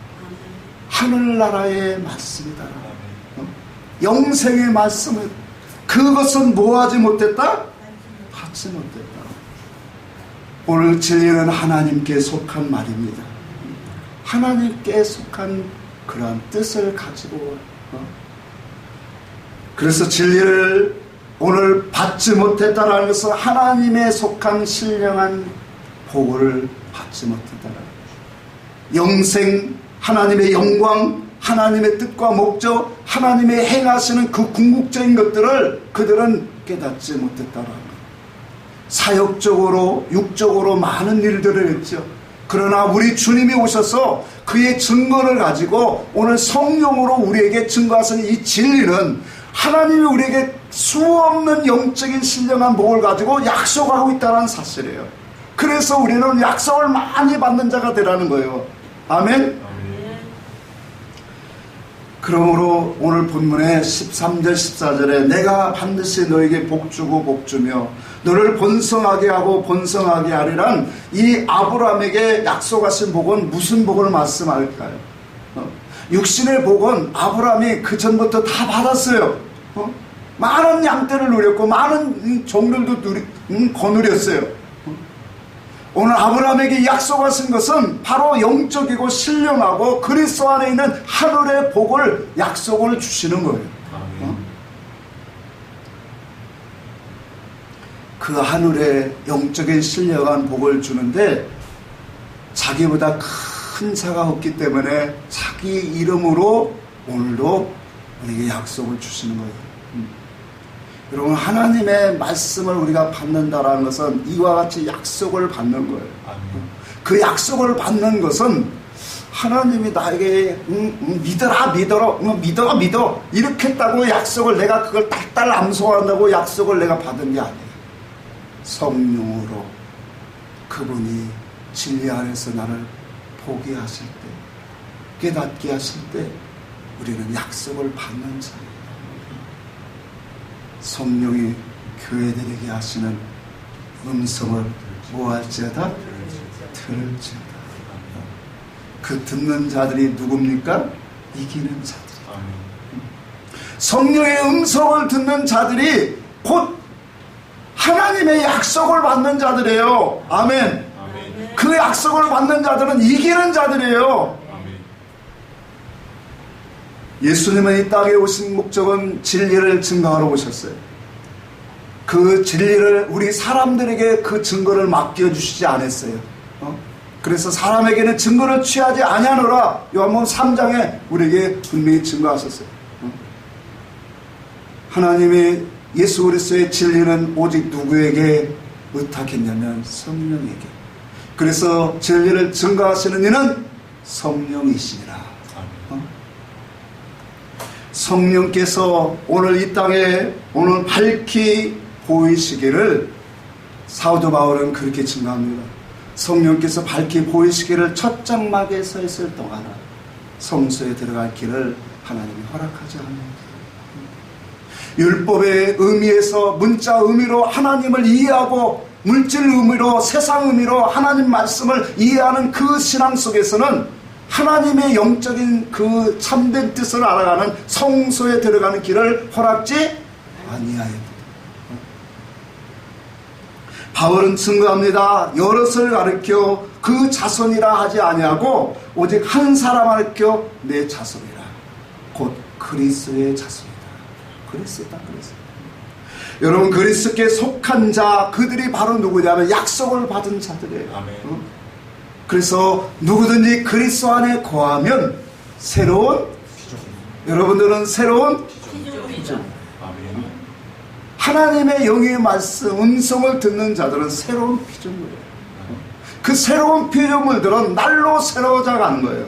하늘나라의 말씀이다. 영생의 말씀을, 그것은 뭐하지 못했다? 받지 못했다. 오늘 진리는 하나님께 속한 말입니다. 하나님께 속한 그러한 뜻을 가지고, 그래서 진리를 오늘 받지 못했다는 것은 하나님에 속한 신령한 복을 받지 못했다는 것입니다. 영생, 하나님의 영광, 하나님의 뜻과 목적, 하나님의 행하시는 그 궁극적인 것들을 그들은 깨닫지 못했다는 것. 사역적으로, 육적으로 많은 일들을 했죠. 그러나 우리 주님이 오셔서 그의 증거를 가지고 오늘 성령으로 우리에게 증거하신 이 진리는 하나님이 우리에게 수없는 영적인 신령한 복을 가지고 약속하고 있다는 사실이에요. 그래서 우리는 약속을 많이 받는 자가 되라는 거예요. 아멘. 그러므로 오늘 본문의 13절 14절에 내가 반드시 너에게 복주고 복주며 너를 번성하게 하고 번성하게 하리란 이 아브라함에게 약속하신 복은 무슨 복을 말씀할까요? 육신의 복은 아브라함이 그 전부터 다 받았어요. 많은 양떼를 누렸고 많은 종들도 거느렸어요. 오늘 아브라함에게 약속하신 것은 바로 영적이고 신령하고 그리스도 안에 있는 하늘의 복을 약속을 주시는 거예요. 그 하늘의 영적인 신령한 복을 주는데 자기보다 큰 자가 없기 때문에 자기 이름으로 오늘도 우리에게 약속을 주시는 거예요. 여러분, 하나님의 말씀을 우리가 받는다라는 것은 이와 같이 약속을 받는 거예요. 그 약속을 받는 것은 하나님이 나에게 믿어라 믿어 이렇게 했다고 약속을 내가 그걸 딸딸 암송한다고 약속을 내가 받은 게 아니에요. 성령으로 그분이 진리 안에서 나를 보게 하실 때, 깨닫게 하실 때 우리는 약속을 받는 자예요. 성령이 교회들에게 하시는 음성을 뭐할지어다? 들을지어다. 그 듣는 자들이 누굽니까? 이기는 자들. 성령의 음성을 듣는 자들이 곧 하나님의 약속을 받는 자들이에요. 아멘. 그 약속을 받는 자들은 이기는 자들이에요. 예수님은 이 땅에 오신 목적은 진리를 증거하러 오셨어요. 그 진리를 우리 사람들에게 그 증거를 맡겨주시지 않았어요. 그래서 사람에게는 증거를 취하지 아니하노라 요한복음 3장에 우리에게 분명히 증거하셨어요. 하나님의 예수 그리스도의 진리는 오직 누구에게 의탁했냐면 성령에게. 그래서 진리를 증거하시는 이는 성령이시니라. 성령께서 오늘 이 땅에 오늘 밝히 보이시기를 사도 바울은 그렇게 증거합니다. 성령께서 밝히 보이시기를 첫 장막에 서 있을 동안 성소에 들어갈 길을 하나님이 허락하지 않습니다. 율법의 의미에서 문자 의미로 하나님을 이해하고 물질 의미로 세상 의미로 하나님 말씀을 이해하는 그 신앙 속에서는 하나님의 영적인 그 참된 뜻을 알아가는 성소에 들어가는 길을 허락지 아니하였다. 바울은 증거합니다. 여럿을 가르쳐 그 자손이라 하지 아니하고 오직 한 사람 가르쳐 내 자손이라. 곧 그리스도의 자손이다. 그리스도다. 여러분, 그리스도께 속한 자, 그들이 바로 누구냐면 약속을 받은 자들이에요. 아멘. 그래서 누구든지 그리스도 안에 거하면 새로운 여러분들은 새로운 피조물이다. 하나님의 영의 말씀, 음성을 듣는 자들은 새로운 피조물이에요. 그 새로운 피조물들은 날로 새로워져 가는 거예요.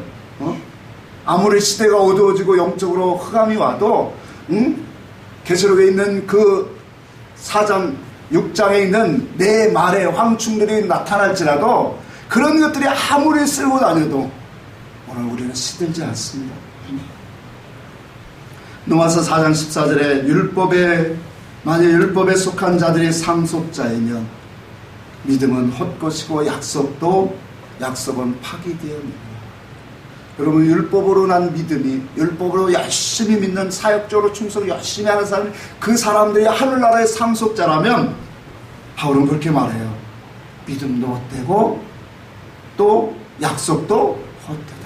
아무리 시대가 어두워지고 영적으로 흑암이 와도 계시록에 있는 그 4장 6장에 있는 내 말에 황충들이 나타날지라도 그런 것들이 아무리 쓸고 다녀도 오늘 우리는 시들지 않습니다. 노아서 4장 14절에 만약 율법에 속한 자들이 상속자이면 믿음은 헛것이고 약속은 파기되었느니라. 여러분, 율법으로 난 믿음이, 율법으로 열심히 믿는, 사역적으로 충성 열심히 하는 사람, 그 사람들이 하늘나라의 상속자라면 바울은 그렇게 말해요. 믿음도 헛되고 또 약속도 헛되다.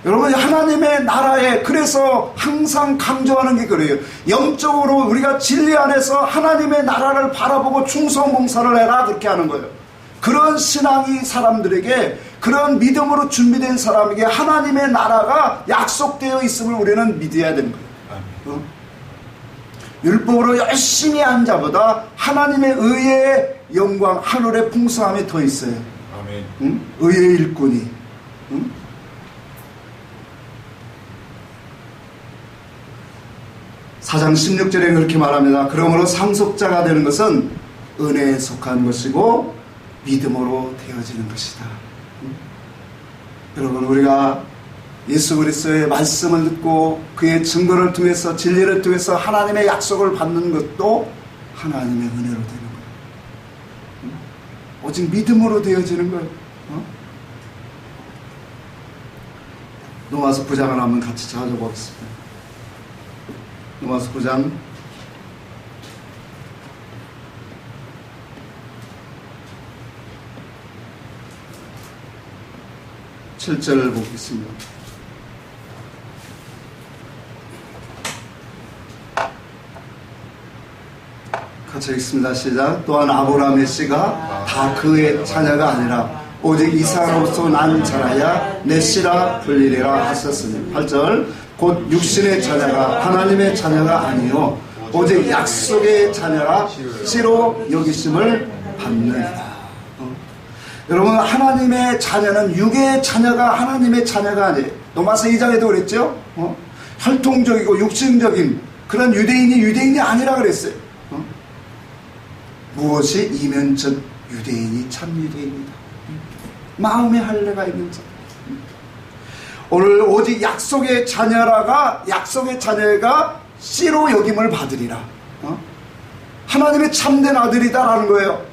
여러분, 하나님의 나라에, 그래서 항상 강조하는 게 그래요. 영적으로 우리가 진리 안에서 하나님의 나라를 바라보고 충성 봉사를 해라, 그렇게 하는 거예요. 그런 신앙이 사람들에게, 그런 믿음으로 준비된 사람에게 하나님의 나라가 약속되어 있음을 우리는 믿어야 되는 거예요. 율법으로 열심히 한 자보다 하나님의 의의 영광, 하늘의 풍성함이 더 있어요. 아멘. 응? 의의 일꾼이. 응? 사장 16절에 그렇게 말합니다. 그러므로 상속자가 되는 것은 은혜에 속한 것이고 믿음으로 되어지는 것이다. 여러분, 우리가 예수 그리스도의 말씀을 듣고 그의 증거를 통해서, 진리를 통해서 하나님의 약속을 받는 것도 하나님의 은혜로 되는 거예요. 오직 믿음으로 되어지는 거예요. 로마서 9장을 한번 같이 찾아보겠습니다. 로마서 9장 7절을 보겠습니다. 같이 읽습니다. 시작. 또한 아브라함의 씨가 다 그의 자녀가 아니라 오직 이삭으로서 난 자라야 내 씨라 불리리라 하셨으니. 8절. 곧 육신의 자녀가 하나님의 자녀가 아니요 오직 약속의 자녀라 씨로 여기심을 받느니라. 여러분, 하나님의 자녀는 육의 자녀가 하나님의 자녀가 아니에요. 로마서 2장에도 그랬죠. 혈통적이고 육신적인 그런 유대인이 아니라 그랬어요. 무엇이 이면적 유대인이 참 유대인이다. 마음에 할례가 있는 자. 오늘 오직 약속의 자녀가 씨로 여김을 받으리라. 하나님의 참된 아들이다라는 거예요.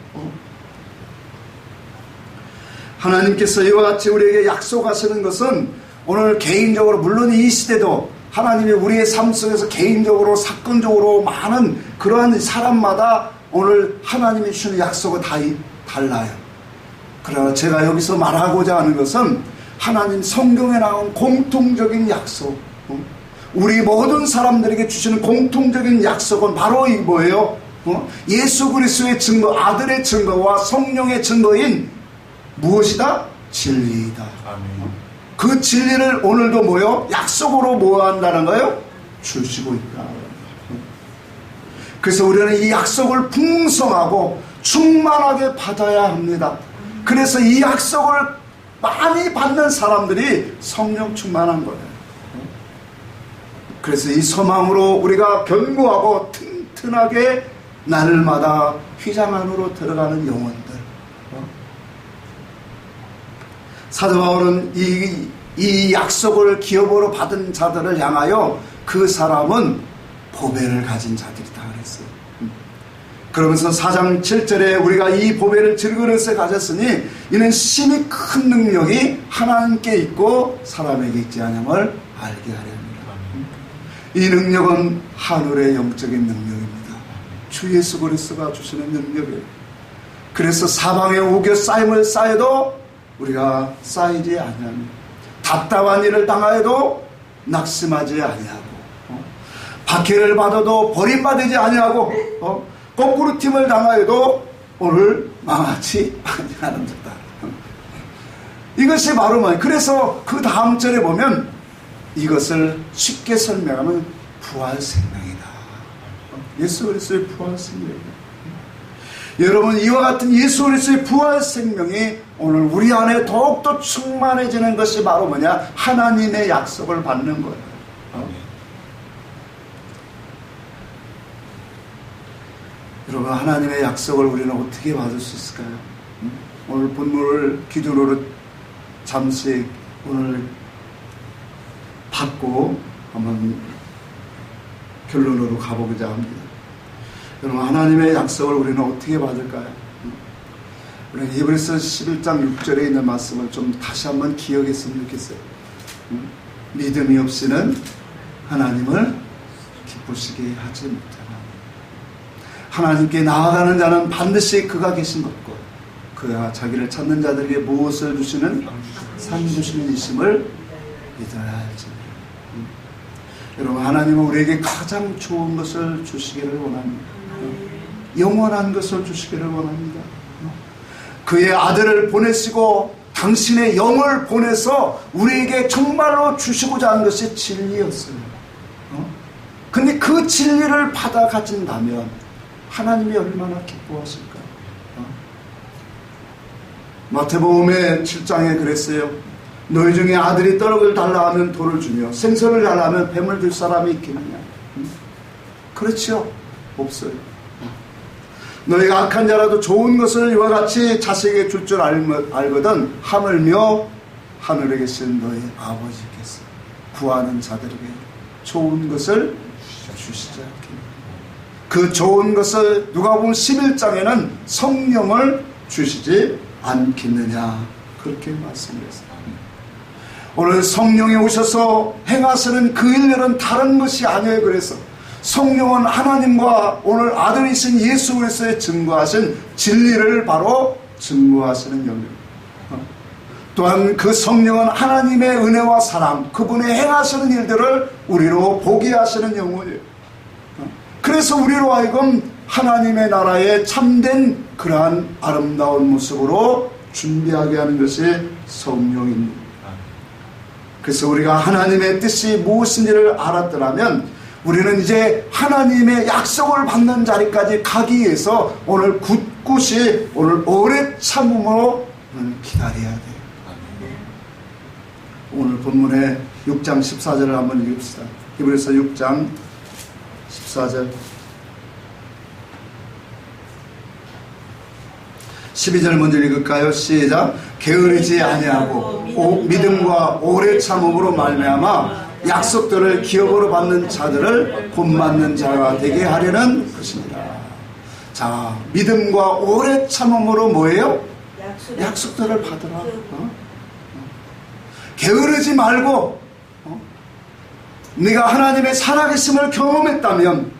하나님께서 이와 같이 우리에게 약속하시는 것은 오늘 개인적으로, 물론 이 시대도 하나님이 우리의 삶 속에서 개인적으로, 사건적으로 많은 그러한 사람마다 오늘 하나님이 주시는 약속은 다 달라요. 그러나 제가 여기서 말하고자 하는 것은 하나님 성경에 나온 공통적인 약속, 우리 모든 사람들에게 주시는 공통적인 약속은 바로 이 뭐예요? 예수 그리스도의 증거, 아들의 증거와 성령의 증거인 무엇이다? 진리이다. 아멘. 그 진리를 오늘도 뭐요? 약속으로 뭐 한다는 거예요? 주시고 있다. 그래서 우리는 이 약속을 풍성하고 충만하게 받아야 합니다. 그래서 이 약속을 많이 받는 사람들이 성령 충만한 거예요. 그래서 이 소망으로 우리가 견고하고 튼튼하게 날마다 휘장 안으로 들어가는 영혼들. 사도 바울은 이 약속을 기업으로 받은 자들을 향하여 그 사람은 보배를 가진 자들이다 그랬어요. 그러면서 4장 7절에 우리가 이 보배를 질그릇에 가졌으니 이는 심히 큰 능력이 하나님께 있고 사람에게 있지 않음을 알게 하려 합니다. 이 능력은 하늘의 영적인 능력입니다. 주 예수 그리스도가 주시는 능력이에요. 그래서 사방에 우겨 쌓임을 쌓여도 우리가 쌓이지 아니합니다. 답답한 일을 당하여도 낙심하지 아니하고, 박해를 받아도 버림받지 아니하고, 거꾸로 팀을 당하여도 오늘 망하지 아니하는 자다. 이것이 바로 뭐예요? 그래서 그 다음 절에 보면 이것을 쉽게 설명하면 부활 생명이다. 예수 그리스도의 부활 생명이다. 여러분, 이와 같은 예수 그리스도의 부활 생명이 오늘 우리 안에 더욱더 충만해지는 것이 바로 뭐냐? 하나님의 약속을 받는 거예요. 여러분, 하나님의 약속을 우리는 어떻게 받을 수 있을까요? 오늘 본문을 기준으로 잠시 오늘 받고 한번 결론으로 가보고자 합니다. 여러분, 하나님의 약속을 우리는 어떻게 받을까요? 우리 히브리서 11장 6절에 있는 말씀을 좀 다시 한번 기억했으면 좋겠어요. 믿음이 없이는 하나님을 기쁘시게 하지 못하나. 하나님께 나아가는 자는 반드시 그가 계신 것과 그가 자기를 찾는 자들에게 무엇을 주시는 상 주시는 이심을 믿어야 할지. 여러분, 하나님은 우리에게 가장 좋은 것을 주시기를 원합니다. 영원한 것을 주시기를 원합니다. 그의 아들을 보내시고 당신의 영을 보내서 우리에게 정말로 주시고자 한 것이 진리였어요. 근데 그 진리를 받아 가진다면 하나님이 얼마나 기뻐하실까? 마태복음의 7장에 그랬어요. 너희 중에 아들이 떡을 달라 하면 돌을 주며 생선을 달라 하면 뱀을 들 사람이 있겠느냐? 그렇죠? 없어요. 너희가 악한 자라도 좋은 것을 이와 같이 자식에게 줄 줄 알거든 하물며 하늘에 계신 너희 아버지께서 구하는 자들에게 좋은 것을 주시지 않겠느냐. 그 좋은 것을 누가복음 11장에는 성령을 주시지 않겠느냐, 그렇게 말씀했습니다. 오늘 성령이 오셔서 행하시는 그 일들은 다른 것이 아니에요. 그래서 성령은 하나님과 오늘 아들이신 예수 그리스도의 증거하신 진리를 바로 증거하시는 영입니다. 또한 그 성령은 하나님의 은혜와 사랑, 그분의 행하시는 일들을 우리로 보게 하시는 영혼이에요. 그래서 우리로 하여금 하나님의 나라에 참된 그러한 아름다운 모습으로 준비하게 하는 것이 성령입니다. 그래서 우리가 하나님의 뜻이 무엇인지를 알았더라면 우리는 이제 하나님의 약속을 받는 자리까지 가기 위해서 오늘 굳굳이 오늘 오래 참음으로 기다려야 돼요. 오늘 본문의 6장 14절을 한번 읽읍시다. 히브리서 6장 14절 12절 먼저 읽을까요? 시작. 게으르지 아니하고 믿음과 오래 참음으로 말미암아 약속들을 기업으로 받는 자들을 본받는 자가 되게 하려는 것입니다. 자, 믿음과 오래 참음으로 뭐예요? 약속들을 받으라. 게으르지 말고 네가 하나님의 살아계심을 경험했다면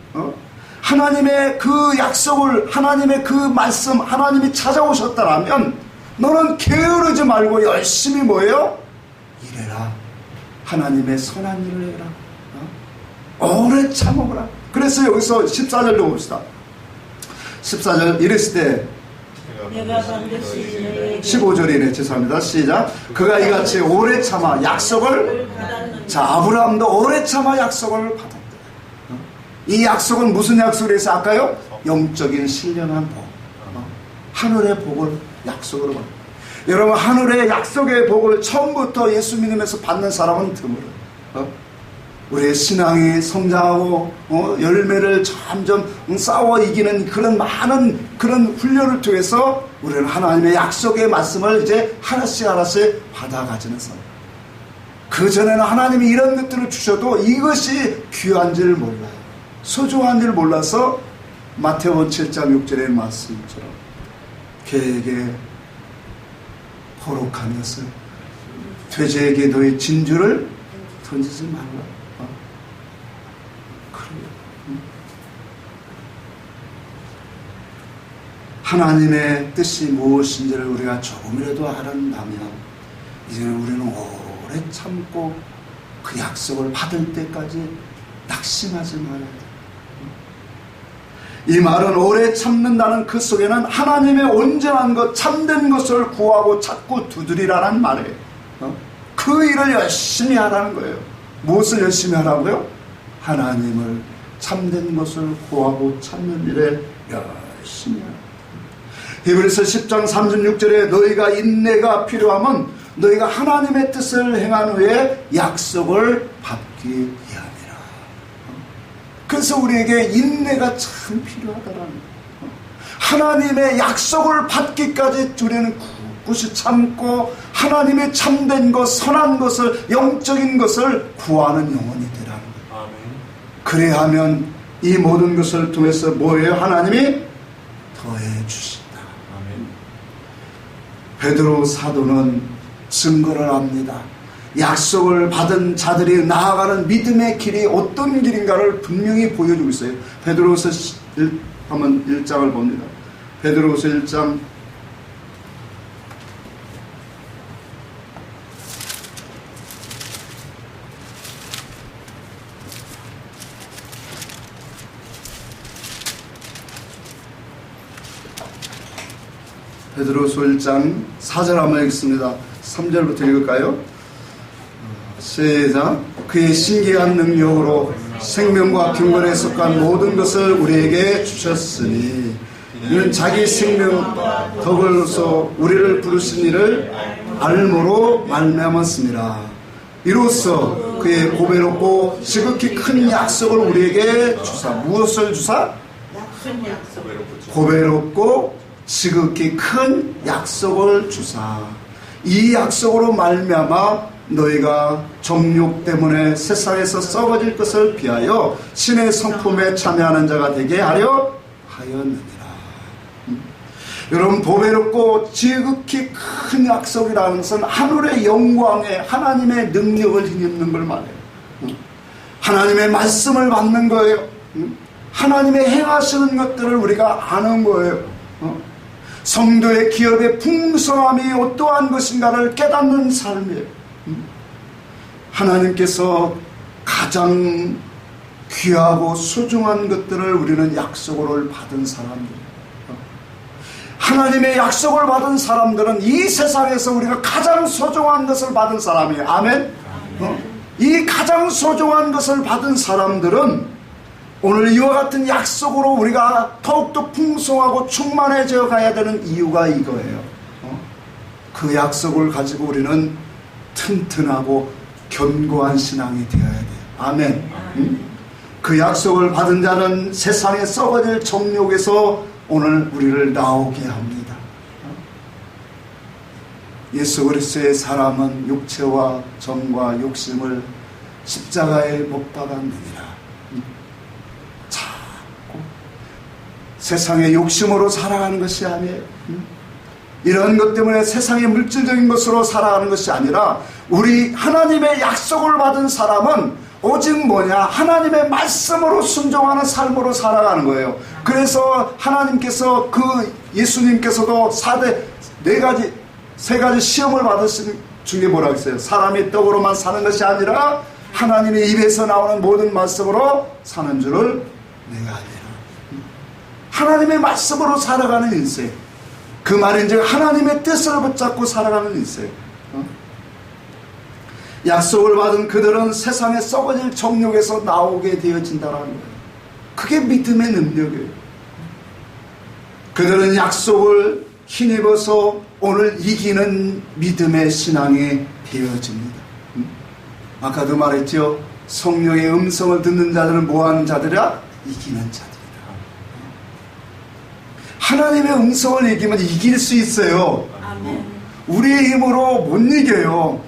하나님의 그 약속을, 하나님의 그 말씀, 하나님이 찾아오셨다면 너는 게으르지 말고 열심히 뭐예요? 일해라. 하나님의 선한 일을 해라. 오래 참으라. 그래서 여기서 14절로 봅시다. 14절 이랬을 때 내가 반드시 15절이네. 죄송합니다. 시작. 그가 이같이 오래 참아 약속을, 자, 아브라함도 오래 참아 약속을 받았다. 이 약속은 무슨 약속이라서 아까요? 영적인 신령한 복, 하늘의 복을 약속으로 받는. 여러분, 하늘의 약속의 복을 처음부터 예수 믿으면서 받는 사람은 드물어요. 우리의 신앙이 성장하고 열매를 점점 쌓아 이기는 그런 많은 그런 훈련을 통해서 우리는 하나님의 약속의 말씀을 이제 하나씩 하나씩 받아가지는 사람. 그 전에는 하나님이 이런 것들을 주셔도 이것이 귀한 줄 몰라요. 소중한 줄 몰라서 마태복음 7장 6절의 말씀처럼 개에게 거룩한 것을, 돼지에게 너의 진주를 던지지 말라. 그래요. 하나님의 뜻이 무엇인지를 우리가 조금이라도 알았다면 이제는 우리는 오래 참고 그 약속을 받을 때까지 낙심하지 말아야 돼. 이 말은 오래 참는다는 그 속에는 하나님의 온전한 것, 참된 것을 구하고 찾고 두드리라는 말이에요. 그 일을 열심히 하라는 거예요. 무엇을 열심히 하라고요? 하나님을 참된 것을 구하고 찾는 일에 열심히 하라. 히브리서 10장 36절에 너희가 인내가 필요하면 너희가 하나님의 뜻을 행한 후에 약속을 받기 위함이라. 그래서 우리에게 인내가 참 필요하다라는 거예요. 하나님의 약속을 받기까지 우리는 굳이 참고 하나님의 참된 것, 선한 것을, 영적인 것을 구하는 영혼이 되라는 거예요. 그래야 하면 이 모든 것을 통해서 뭐예요? 하나님이 더해 주신다. 베드로 사도는 증거를 합니다. 약속을 받은 자들이 나아가는 믿음의 길이 어떤 길인가를 분명히 보여주고 있어요. 베드로서 한번 1장을 봅니다. 베드로서 1장 4절 한번 읽겠습니다. 3절부터 읽을까요? 시작. 그의 신기한 능력으로 생명과 경건에 속한 모든 것을 우리에게 주셨으니 이는 자기 생명 덕으로서 우리를 부르신 이를 알므로 말미암았습니다. 이로써 그의 고배롭고 지극히 큰 약속을 우리에게 주사. 무엇을 주사? 고배롭고 지극히 큰 약속을 주사. 이 약속으로 말미암아 너희가 정욕 때문에 세상에서 썩어질 것을 피하여 신의 성품에 참여하는 자가 되게 하려 하였느니라. 여러분, 보배롭고 지극히 큰 약속이라는 것은 하늘의 영광에 하나님의 능력을 힘입는 걸 말해요. 하나님의 말씀을 받는 거예요. 하나님의 행하시는 것들을 우리가 아는 거예요. 성도의 기업의 풍성함이 어떠한 것인가를 깨닫는 삶이에요. 하나님께서 가장 귀하고 소중한 것들을 우리는 약속으로 받은 사람들이에요. 하나님의 약속을 받은 사람들은 이 세상에서 우리가 가장 소중한 것을 받은 사람이에요. 아멘? 이 가장 소중한 것을 받은 사람들은 오늘 이와 같은 약속으로 우리가 더욱더 풍성하고 충만해져 가야 되는 이유가 이거예요. 그 약속을 가지고 우리는 튼튼하고 견고한 신앙이 되어야 돼요. 아멘. 그 약속을 받은 자는 세상에 썩어질 정욕에서 오늘 우리를 나오게 합니다. 예수 그리스도의 사람은 육체와 정과 욕심을 십자가에 못 박았느니라. 자꾸 세상의 욕심으로 살아가는 것이 아니에요. 이런 것 때문에 세상의 물질적인 것으로 살아가는 것이 아니라 우리 하나님의 약속을 받은 사람은 오직 뭐냐? 하나님의 말씀으로 순종하는 삶으로 살아가는 거예요. 그래서 하나님께서 예수님께서도 세 가지 시험을 받으신 중에 뭐라고 했어요? 사람이 떡으로만 사는 것이 아니라 하나님의 입에서 나오는 모든 말씀으로 사는 줄을 내가 알리라. 하나님의 말씀으로 살아가는 인생. 그 말인즉 하나님의 뜻을 붙잡고 살아가는 인생. 약속을 받은 그들은 세상에 썩어질 정욕에서 나오게 되어진다는 거예요. 그게 믿음의 능력이에요. 그들은 약속을 힘입어서 오늘 이기는 믿음의 신앙이 되어집니다. 아까도 말했죠. 성령의 음성을 듣는 자들은 뭐하는 자들이라? 이기는 자들이다. 하나님의 음성을 이기면 이길 수 있어요. 우리의 힘으로 못 이겨요.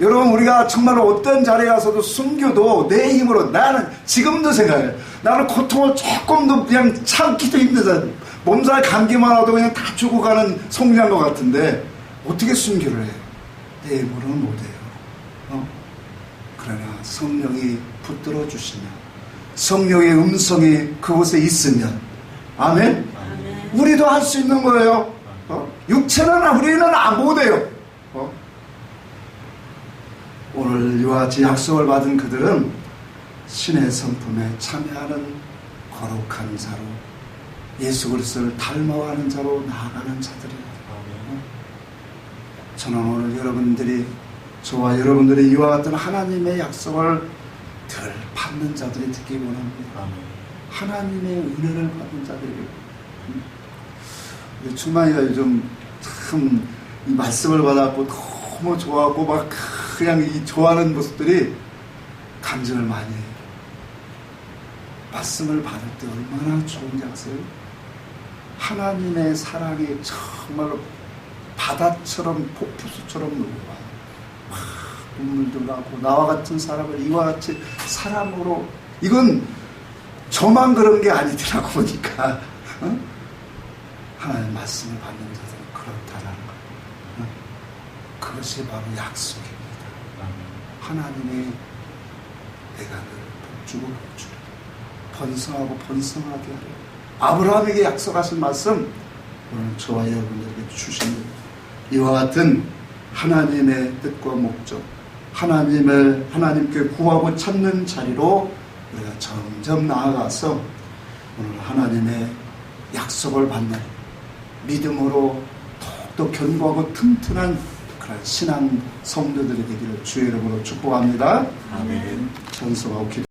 여러분, 우리가 정말로 어떤 자리에 가서도 순교도 내 힘으로, 나는 지금도 생각해요. 나는 고통을 조금도 그냥 참기도 힘들다. 몸살 감기만 와도 그냥 다 죽어가는 성리한 것 같은데 어떻게 순교를 해요? 내 힘으로는 못해요. 그러나 성령이 붙들어 주시면, 성령의 음성이 그곳에 있으면, 아멘? 우리도 할 수 있는 거예요. 육체는 우리는 못해요. 오늘 이와 같이 약속을 받은 그들은 신의 성품에 참여하는 거룩한 자로, 예수 그리스도를 닮아가는 자로 나아가는 자들이에요. 저는 오늘 여러분들이, 저와 여러분들이 이와 같은 하나님의 약속을 늘 받는 자들이 되기 원합니다. 하나님의 은혜를 받는 자들이에요. 충만이가 요즘 참 이 말씀을 받았고 너무 좋아하고 막 그냥 이 좋아하는 모습들이 간증을 많이 해요. 말씀을 받을 때 얼마나 좋은지 아세요? 하나님의 사랑이 정말로 바다처럼 폭포수처럼 녹아와요. 막 눈물도 나고, 나와 같은 사람을 이와 같이 사람으로, 이건 저만 그런 게 아니더라고 보니까 하나님 말씀을 받는 자들은 그렇다라는 거예요. 그것이 바로 약속입니다. 하나님이 내가 너를 복주고 복주라, 번성하고 번성하게 하라. 아브라함에게 약속하신 말씀 오늘 저와 여러분들에게 주십니다. 이와 같은 하나님의 뜻과 목적, 하나님께 구하고 찾는 자리로 우리가 점점 나아가서 오늘 하나님의 약속을 받는 믿음으로 더욱더 견고하고 튼튼한 그런 신앙 성도들이 되기를 주의 이름으로 축복합니다. 아멘. 전소하고 기도